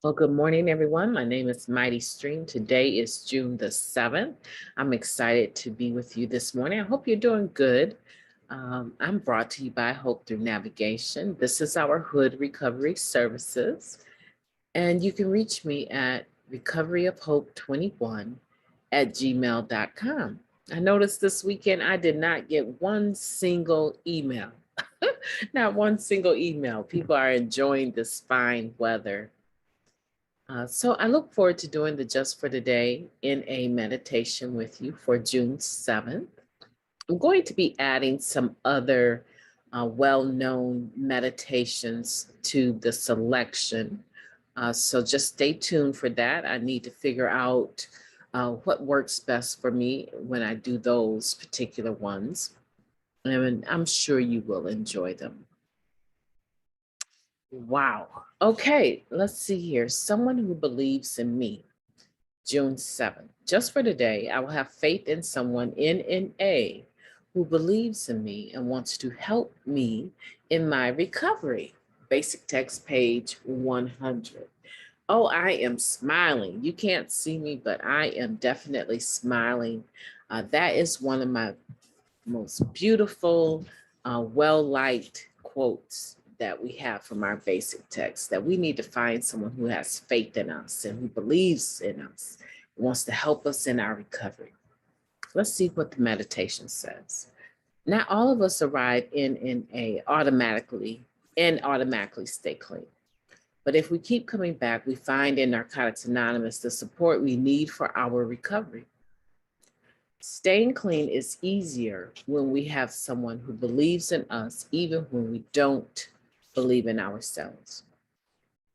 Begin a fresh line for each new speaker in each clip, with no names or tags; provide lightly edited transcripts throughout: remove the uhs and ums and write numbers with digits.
Well, good morning, everyone. My name is Mighty Stream. Today is June the 7th. I'm excited to be with you this morning. I hope you're doing good. I'm brought to you by Hope Through Navigation. This is our Hood Recovery Services, and you can reach me at recoveryofhope21@gmail.com. I noticed this weekend I did not get one single email. Not one single email. People are enjoying this fine weather. So I look forward to doing the Just for Today in a meditation with you for June 7th. I'm going to be adding some other well-known meditations to the selection. So just stay tuned for that. I need to figure out what works best for me when I do those particular ones. And I'm sure you will enjoy them. Wow. Okay, let's see here. Someone who believes in me. June 7th. Just for today, I will have faith in someone NNA who believes in me and wants to help me in my recovery. Basic text page 100. Oh, I am smiling. You can't see me, but I am definitely smiling. That is one of my most beautiful, well-liked quotes that we have from our basic text, that we need to find someone who has faith in us and who believes in us, wants to help us in our recovery. Let's see what the meditation says. Not all of us arrive in a automatically stay clean. But if we keep coming back, we find in Narcotics Anonymous the support we need for our recovery. Staying clean is easier when we have someone who believes in us, even when we don't believe in ourselves.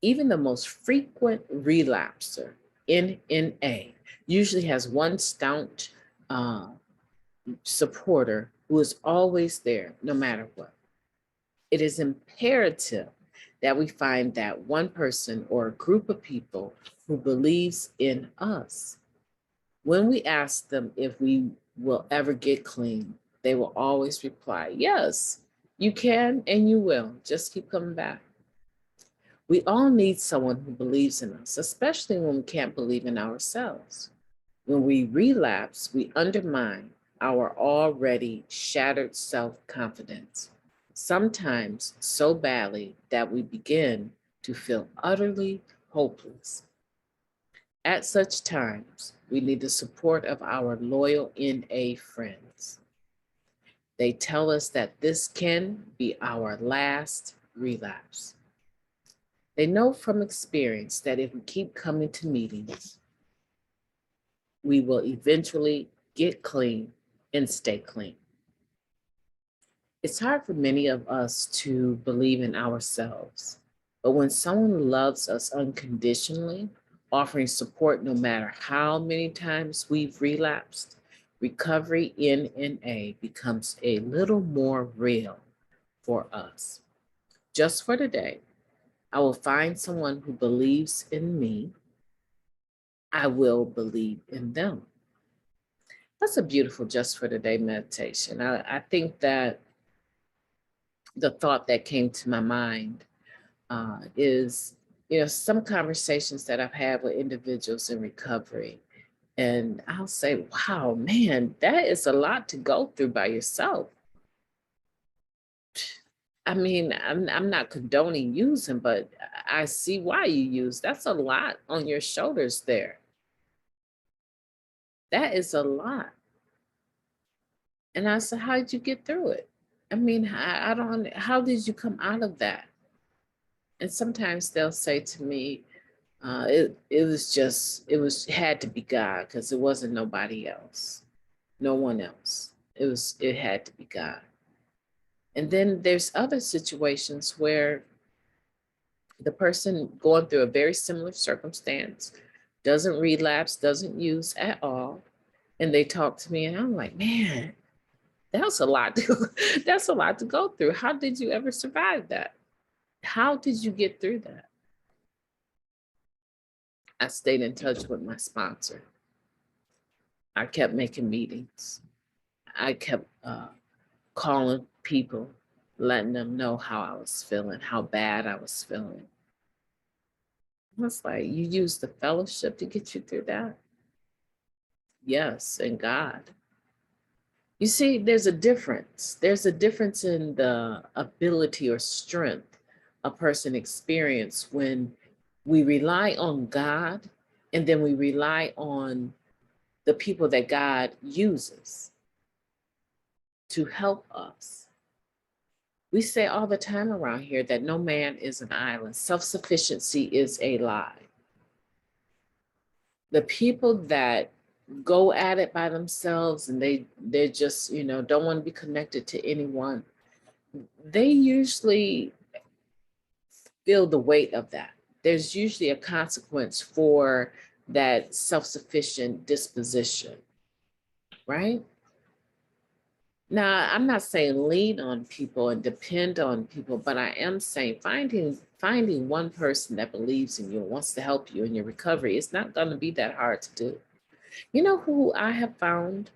Even the most frequent relapser, NNA, usually has one staunch supporter who is always there, no matter what. It is imperative that we find that one person or a group of people who believes in us. When we ask them if we will ever get clean, they will always reply, yes, you can and you will. Just keep coming back. We all need someone who believes in us, especially when we can't believe in ourselves. When we relapse, we undermine our already shattered self-confidence, sometimes so badly that we begin to feel utterly hopeless. At such times, we need the support of our loyal NA friends. They tell us that this can be our last relapse. They know from experience that if we keep coming to meetings, we will eventually get clean and stay clean. It's hard for many of us to believe in ourselves, but when someone loves us unconditionally, offering support no matter how many times we've relapsed, recovery in NA becomes a little more real for us. Just for today, I will find someone who believes in me. I will believe in them. That's a beautiful just for today meditation. I think that the thought that came to my mind is, some conversations that I've had with individuals in recovery. And I'll say, wow, man, that is a lot to go through by yourself. I mean, I'm not condoning using, but I see why you use. That's a lot on your shoulders there. That is a lot. And I said, how did you get through it? I mean, I don't, how did you come out of that? And sometimes they'll say to me, it had to be God, because it wasn't nobody else, no one else. It had to be God. And then there's other situations where the person going through a very similar circumstance doesn't relapse, doesn't use at all. And they talk to me and I'm like, man, that's a lot that's a lot to go through. How did you ever survive that? How did you get through that? I stayed in touch with my sponsor. I kept making meetings. I kept calling people, letting them know how I was feeling, how bad I was feeling. It's like you use the fellowship to get you through that. Yes, and God. You see, there's a difference. There's a difference in the ability or strength a person experience when we rely on God and then we rely on the people that God uses to help us. We say all the time around here that no man is an island. Self-sufficiency is a lie. The people that go at it by themselves and they're just, don't want to be connected to anyone, they usually feel the weight of that. There's usually a consequence for that self-sufficient disposition, right? Now, I'm not saying lean on people and depend on people, but I am saying finding one person that believes in you and wants to help you in your recovery is not going to be that hard to do. You know who I have found?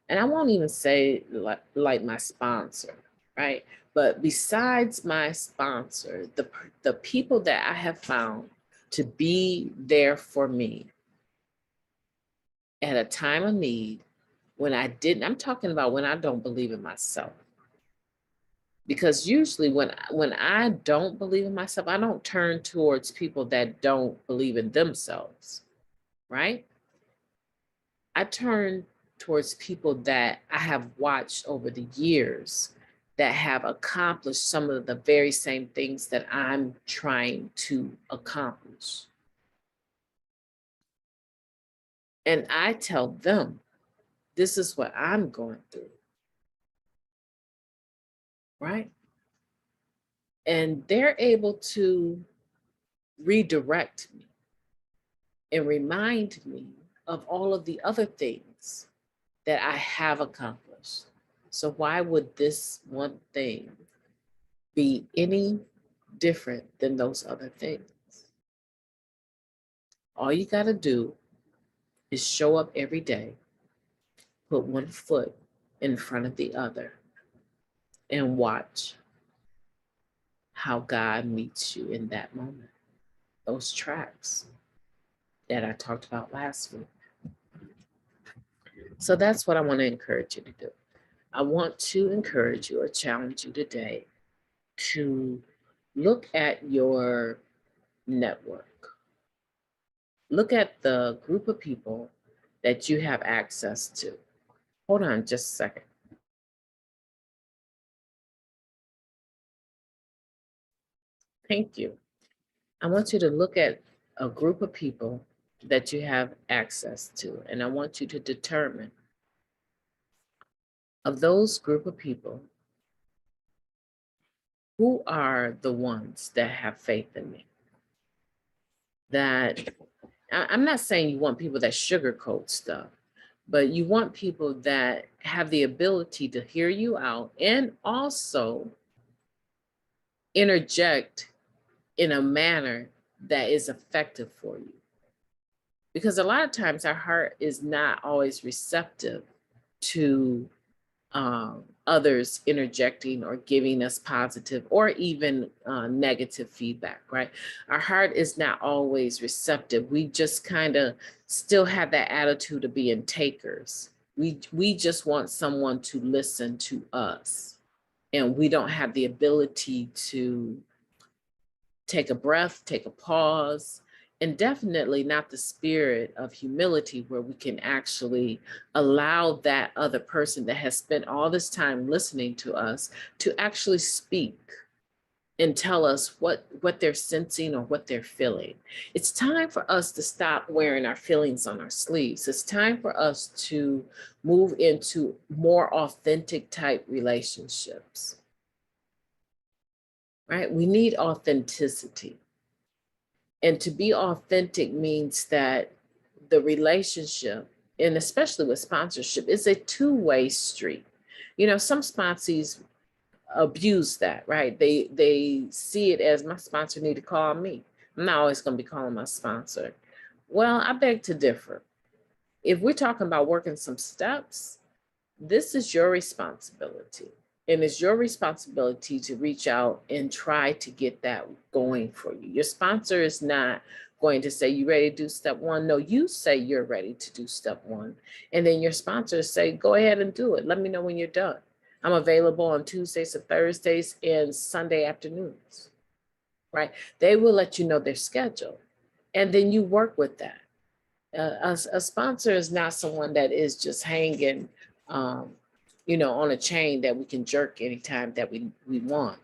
And I won't even say like my sponsor, right? But besides my sponsor, the people that I have found to be there for me at a time of need when I'm talking about when I don't believe in myself. Because usually when I don't believe in myself, I don't turn towards people that don't believe in themselves, right? I turn towards people that I have watched over the years that have accomplished some of the very same things that I'm trying to accomplish. And I tell them, this is what I'm going through, right? And they're able to redirect me and remind me of all of the other things that I have accomplished. So why would this one thing be any different than those other things? All you got to do is show up every day, put one foot in front of the other, and watch how God meets you in that moment. Those tracks that I talked about last week. So that's what I want to encourage you to do. I want to encourage you or challenge you today to look at your network. Look at the group of people that you have access to. Hold on just a second. Thank you. I want you to look at a group of people that you have access to, and I want you to determine of those group of people, who are the ones that have faith in me? That I'm not saying you want people that sugarcoat stuff, but you want people that have the ability to hear you out and also interject in a manner that is effective for you. Because a lot of times our heart is not always receptive to others interjecting or giving us positive or even negative feedback, right? Our heart is not always receptive. We just kind of still have that attitude of being takers. We just want someone to listen to us, and we don't have the ability to take a breath, take a pause, and definitely not the spirit of humility where we can actually allow that other person that has spent all this time listening to us to actually speak and tell us what they're sensing or what they're feeling. It's time for us to stop wearing our feelings on our sleeves. It's time for us to move into more authentic type relationships, right? We need authenticity. And to be authentic means that the relationship, and especially with sponsorship, is a two-way street. Some sponsees abuse that, right? They see it as my sponsor need to call me. I'm not always going to be calling my sponsor. Well, I beg to differ. If we're talking about working some steps, this is your responsibility. And it's your responsibility to reach out and try to get that going for you. Your sponsor is not going to say, you ready to do step one? No, you say you're ready to do step one. And then your sponsor say, go ahead and do it. Let me know when you're done. I'm available on Tuesdays and Thursdays and Sunday afternoons, right? They will let you know their schedule. And then you work with that. A sponsor is not someone that is just hanging, on a chain that we can jerk anytime that we want.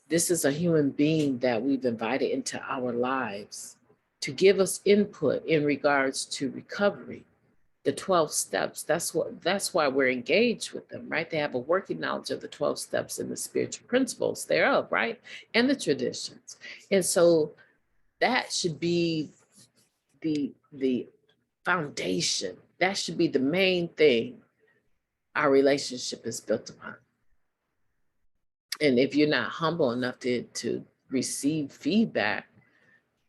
This is a human being that we've invited into our lives to give us input in regards to recovery, the 12 steps. That's why we're engaged with them, right? They have a working knowledge of the 12 steps and the spiritual principles thereof, right? And the traditions. And so that should be the foundation. That should be the main thing our relationship is built upon. And if you're not humble enough to receive feedback,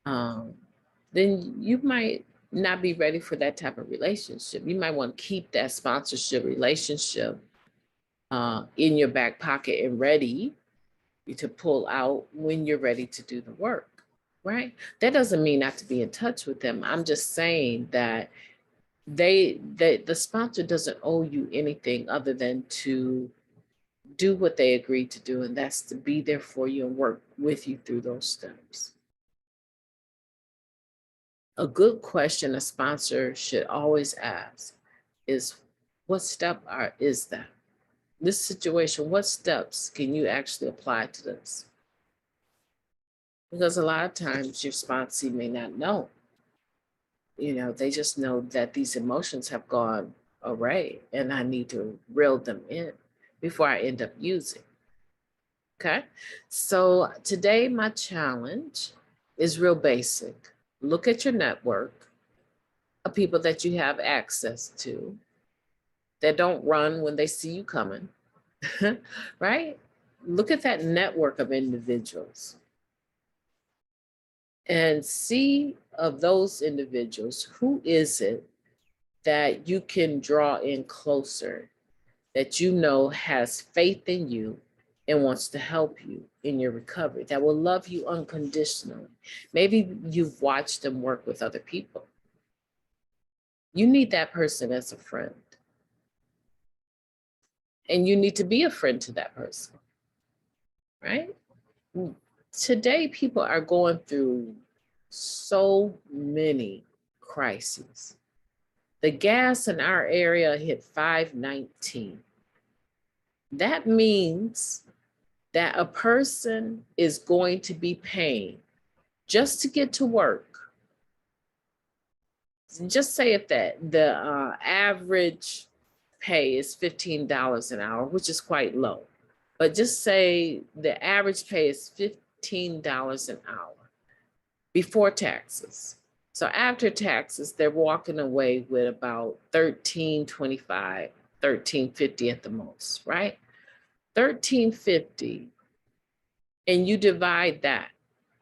then you might not be ready for that type of relationship. You might want to keep that sponsorship relationship in your back pocket and ready to pull out when you're ready to do the work, right? That doesn't mean not to be in touch with them. I'm just saying that the sponsor doesn't owe you anything other than to do what they agreed to do, and that's to be there for you and work with you through those steps. A good question a sponsor should always ask is, what step is that? This situation, what steps can you actually apply to this? Because a lot of times your sponsee may not know. They just know that these emotions have gone array and I need to reel them in before I end up using. Okay. So today, my challenge is real basic. Look at your network of people that you have access to that don't run when they see you coming, right? Look at that network of individuals and see of those individuals, who is it that you can draw in closer, that has faith in you and wants to help you in your recovery, that will love you unconditionally. Maybe you've watched them work with other people. You need that person as a friend. And you need to be a friend to that person, right? Today, people are going through so many crises. The gas in our area hit $5.19. That means that a person is going to be paying just to get to work. Just say if that the average pay is $15 an hour, which is quite low. But just say the average pay is $15 an hour before taxes. So after taxes, they're walking away with about $13.25, $13.50 at the most, right? $13.50, and you divide that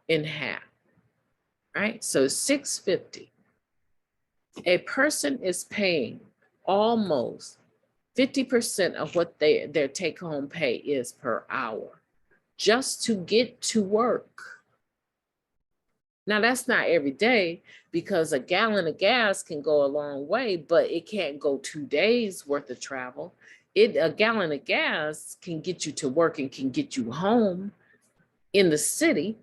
in half, right? So $6.50. A person is paying almost 50% of what their take-home pay is per hour just to get to work. Now, that's not every day, because a gallon of gas can go a long way, but it can't go 2 days worth of travel. A gallon of gas can get you to work and can get you home in the city.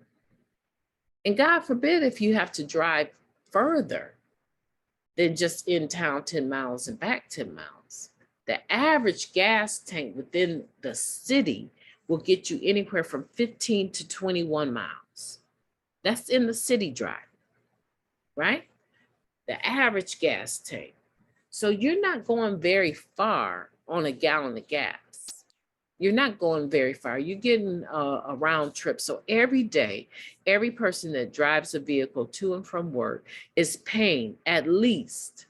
And God forbid if you have to drive further than just in town 10 miles and back 10 miles. The average gas tank within the city will get you anywhere from 15 to 21 miles. That's in the city driving, right? The average gas tank. So you're not going very far on a gallon of gas. You're not going very far. You're getting a round trip. So every day, every person that drives a vehicle to and from work is paying at least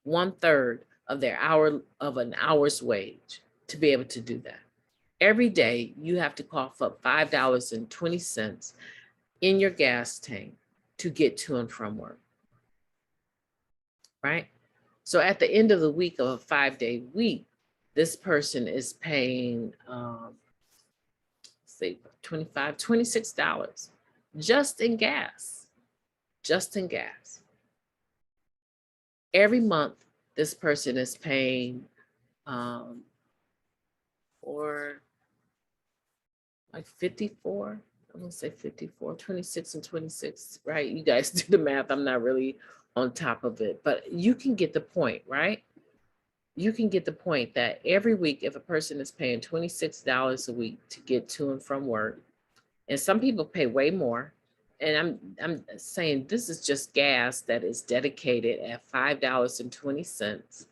1/3 of an hour's wage to be able to do that. Every day, you have to cough up $5.20 in your gas tank to get to and from work, right? So at the end of the week of a 5-day week, this person is paying, say $25, $26 just in gas, just in gas. Every month, this person is paying or like 54. I'm gonna say 54, 26 and 26, right? You guys do the math. I'm not really on top of it, but you can get the point, right? You can get the point that every week, if a person is paying $26 a week to get to and from work, and some people pay way more, and I'm saying this is just gas that is dedicated at $5.20,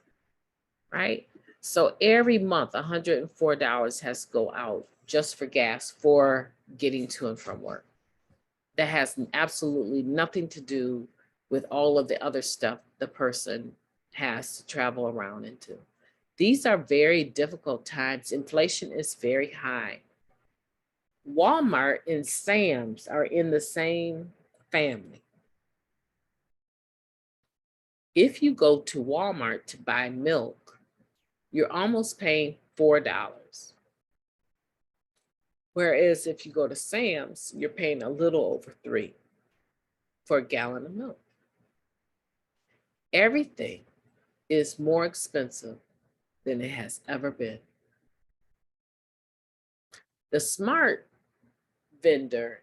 right? So every month, $104 has to go out just for gas for getting to and from work. That has absolutely nothing to do with all of the other stuff the person has to travel around into. These are very difficult times. Inflation is very high. Walmart and Sam's are in the same family. If you go to Walmart to buy milk, you're almost paying $4. Whereas if you go to Sam's, you're paying a little over $3 for a gallon of milk. Everything is more expensive than it has ever been. The smart vendor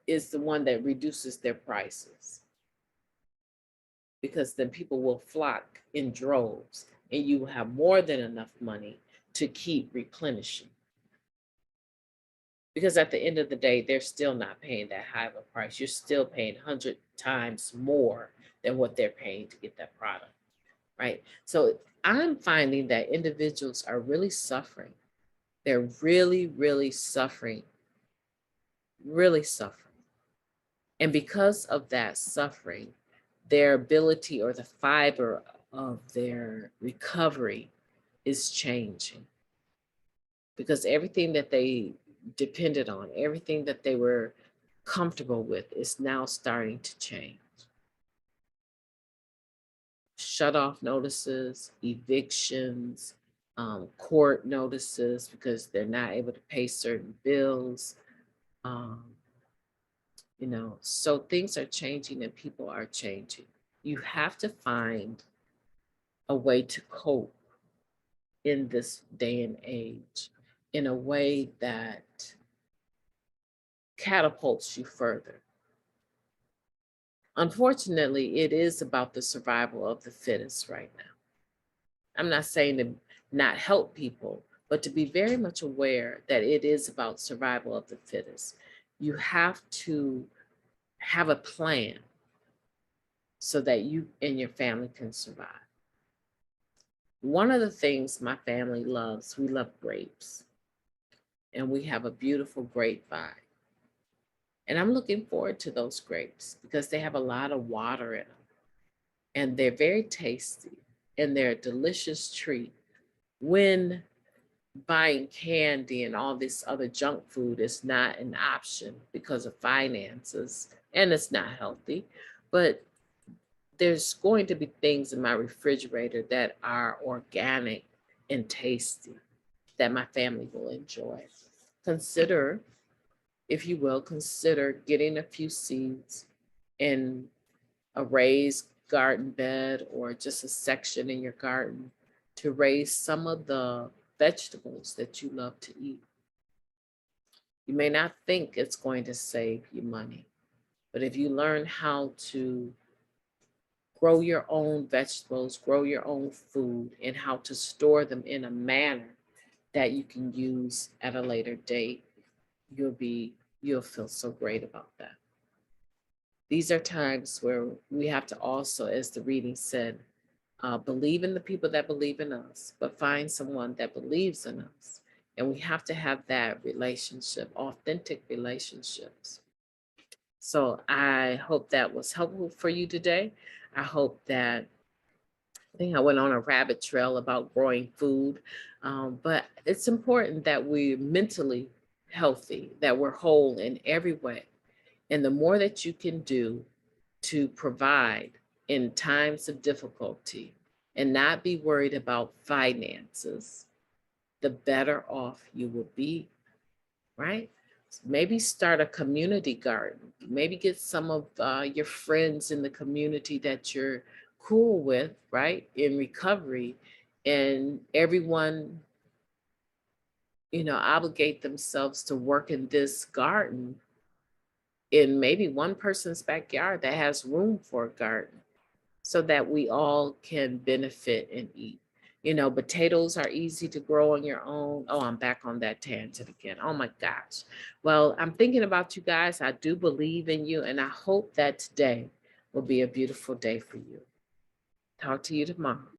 is the one that reduces their prices, because then people will flock in droves and you will have more than enough money to keep replenishing. Because at the end of the day, they're still not paying that high of a price. You're still paying 100 times more than what they're paying to get that product, right? So I'm finding that individuals are really suffering. They're really, really suffering, really suffering. And because of that suffering, their ability or the fiber of their recovery is changing, because everything that they depended on, everything that they were comfortable with is now starting to change. Shut off notices, evictions, court notices because they're not able to pay certain bills. So things are changing and people are changing. You have to find a way to cope in this day and age in a way that catapults you further. Unfortunately, it is about the survival of the fittest right now. I'm not saying to not help people, but to be very much aware that it is about survival of the fittest. You have to have a plan so that you and your family can survive. One of the things my family loves, we love grapes, and we have a beautiful grapevine. And I'm looking forward to those grapes because they have a lot of water in them and they're very tasty and they're a delicious treat when buying candy and all this other junk food is not an option because of finances and it's not healthy. But there's going to be things in my refrigerator that are organic and tasty that my family will enjoy. Consider, if you will, consider getting a few seeds in a raised garden bed or just a section in your garden to raise some of the vegetables that you love to eat. You may not think it's going to save you money, but if you learn how to grow your own vegetables, grow your own food, and how to store them in a manner that you can use at a later date, you'll feel so great about that. These are times where we have to also, as the reading said, believe in the people that believe in us, but find someone that believes in us. And we have to have that relationship, authentic relationships. So I hope that was helpful for you today. I hope that I think I went on a rabbit trail about growing food, but it's important that we're mentally healthy, that we're whole in every way. And the more that you can do to provide in times of difficulty and not be worried about finances, the better off you will be, right? Maybe start a community garden. Maybe get some of your friends in the community that you're cool with, right, in recovery, and everyone, obligate themselves to work in this garden in maybe one person's backyard that has room for a garden so that we all can benefit and eat. Potatoes are easy to grow on your own. Oh, I'm back on that tangent again. Oh my gosh. Well, I'm thinking about you guys. I do believe in you, and I hope that today will be a beautiful day for you. Talk to you tomorrow.